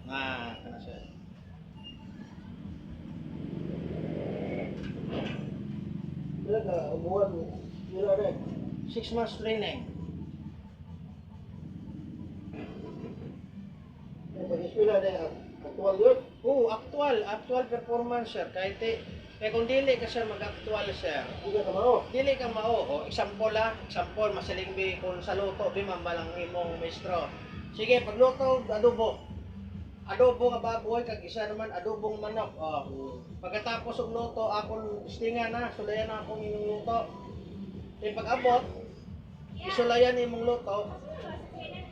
Kana sir. Talaga, umuwan. Yun na rin. 6 months training. Pag-eskwela na aktual yun. Oo, actual performance sir. Kahit kaya kung dili ka sir mag-actual sir, Hindi ka mao. dili ka mao. O, example, masaling bi kung sa luto, bi mambalang imong maestro. Sige, pagluto, adobo. Adobo nga baboy, kag isa naman adobong manok. Pagkatapos og luto, akong istingan na, sulayan na akong inyong luto. Pag-abot, isulayan imong luto,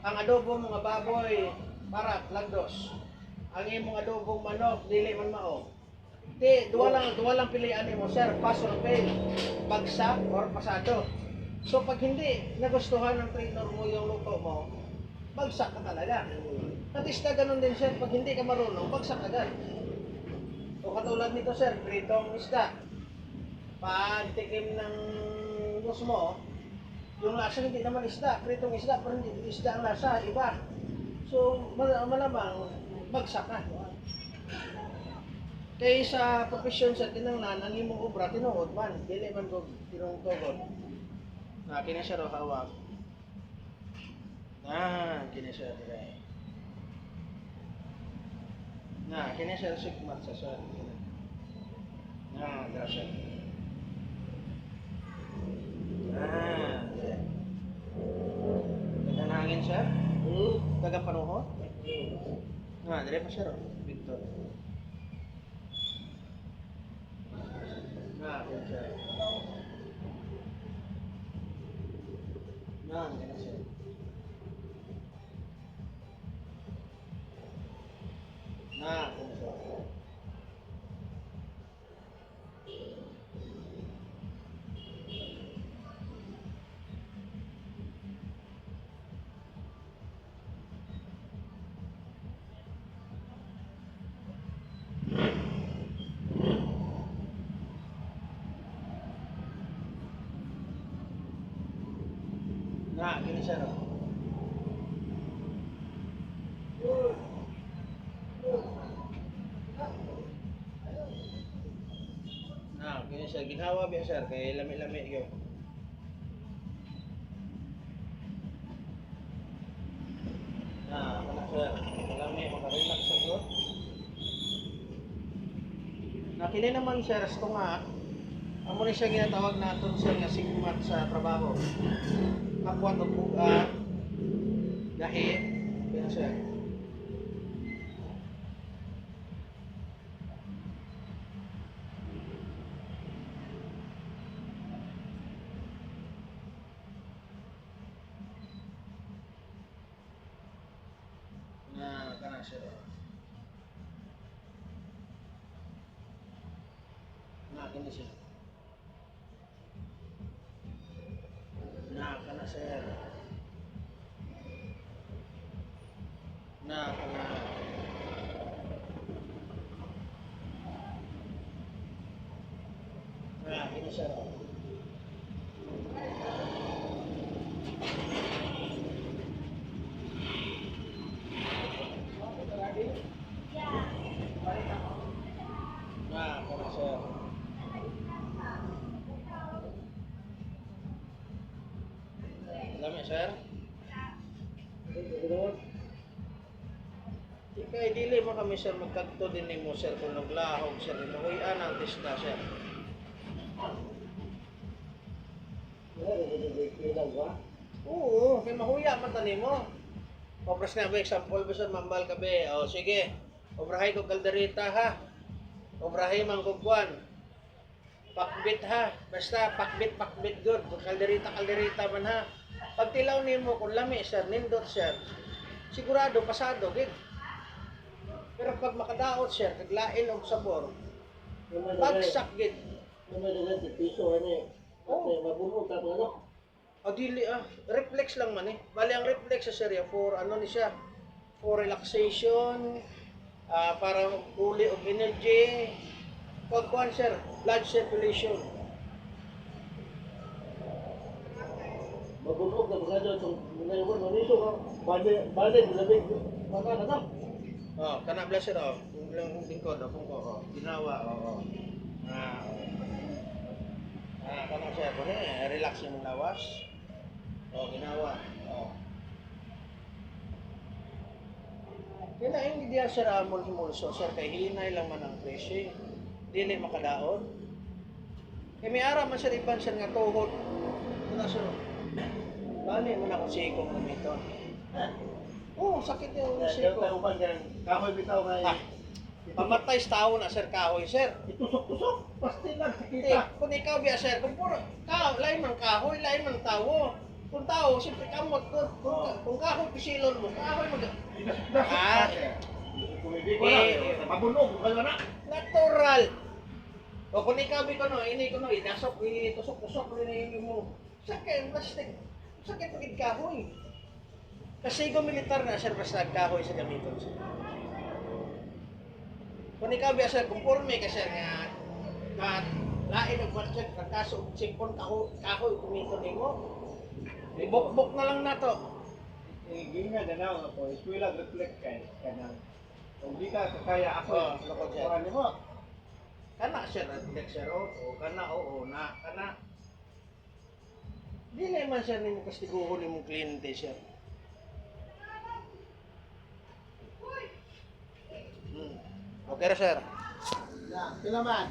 ang adobo mga baboy, parat, lagdos. Ang imong adobong manok, dili man mao. Duwa lang pilian nimo, sir, pass or fail, bagsak or pasado. So pag hindi nagustuhan ng trainer mo yung luto mo, bagsak ka talaga. At isda ganun din sir, pag hindi ka marunong, bagsak agad. O katulad nito sir, pritong isda. Pag tikim ng boss mo, yung lasa hindi naman isda, pritong isda, pero hindi isda ang lasa, iba. So malamang, bagsak ka. Kaya sa profesyon sa tinanglan, ang imong obra, tinuod man, dili man ko tinungtogon. Kini siya raw hawak. Kini siya dire. Kini siya sigmat sa sir. Dara siya. Dire. Dagan hangin siya. Dagan panuhot. Dire pa siya raw. Victor. Kini siya. Kini siya. Kini siya. Kini siya raw. Kini siya. Ginawa biya sir, kay lami-lami yun. Kana sir. Lami, makarelax sa to. Kini naman sir, ito nga, amo ni siya ginatawag natin sir nga sigmat sa trabaho. Kapwa o buga, gahi, kaya sir. Kana sir. Kini siya. Kana sir. Kana. Kini siya. Kana sir. Lami sir. Ikay dili mo kami sir magkadto din nimo sir kung naglahog sir inuhuyan ang tista sir. Oo, kay mahuya man tani mo. Obras na ba example ba sir mambal ka be? O sige. Obrahay ko kalderita ha. Obrahay man ko kuan. Pakbit ha. Basta pakbit good. Kung kalderita man ha. Pag tilaw nimo kung lami sir, nindot sir. Sigurado pasado gid. Pero pag makadaot sir, kaglain og sabor. Bagsak gid. Naman piso ano. Mabubog ka ano. Dili reflex lang man eh. Bali ang reflex sa sir for ano ni siya? For relaxation, para uli og energy. Pagkuan sir, blood circulation. Mabubog na bagado itong ngayon maniso ka. Bale labig. Baka na. Oh, kana blaster oh. Yung lang lingkod oh, kung oh. Ginawa oh. Ah, kana sir, kuno relax yung lawas. Oh, ginawa. Oh. Kaya hindi diya sir amol himulso sir kay hinay lang man ang presyo. Dili makadaot. Kaya may ara man sir iban sir nga tuhod. Ito sir. Bali man ako sikong gamiton. Oh, sakit yung siko. Tayo pa dyan. Kahoy bitaw nga. Ah, pamatay sa tao na sir kahoy sir. Itusok-tusok. Pasti lang. Hindi, Kita. kung ikaw biya sir, kung puro lain man kahoy, lain man tawo. Kung tao, siyempre kamot ko. Kung kahoy pisilon mo, kahoy mag... Ah. Kumibig ko na. Mabunog. Kayo na. Natural. O kung ikaw bi ko no, ini ko no, inasok, itusok-tusok rin mo. Sakit, plastic. Sakit pagid kahoy. Kasi ikaw militar na sir, basta kahoy sa gamiton sir. Kung ikaw biya sir, conforme ka sir nga lain ang budget, kaso singpon kahoy kumiton mo. Ibok-bok na lang na to. Ginga ganaw ako. Eskwela reflect kay kanang. Kung di ka kaya ako. Oh, loko dyan. Kuhan mo. Kana sir, reflect sir, o kana, oo, na, kana. Di na man sir ni mo kastiguhon ni mong kliyente sir. Okay ra sir. Ya, pila man.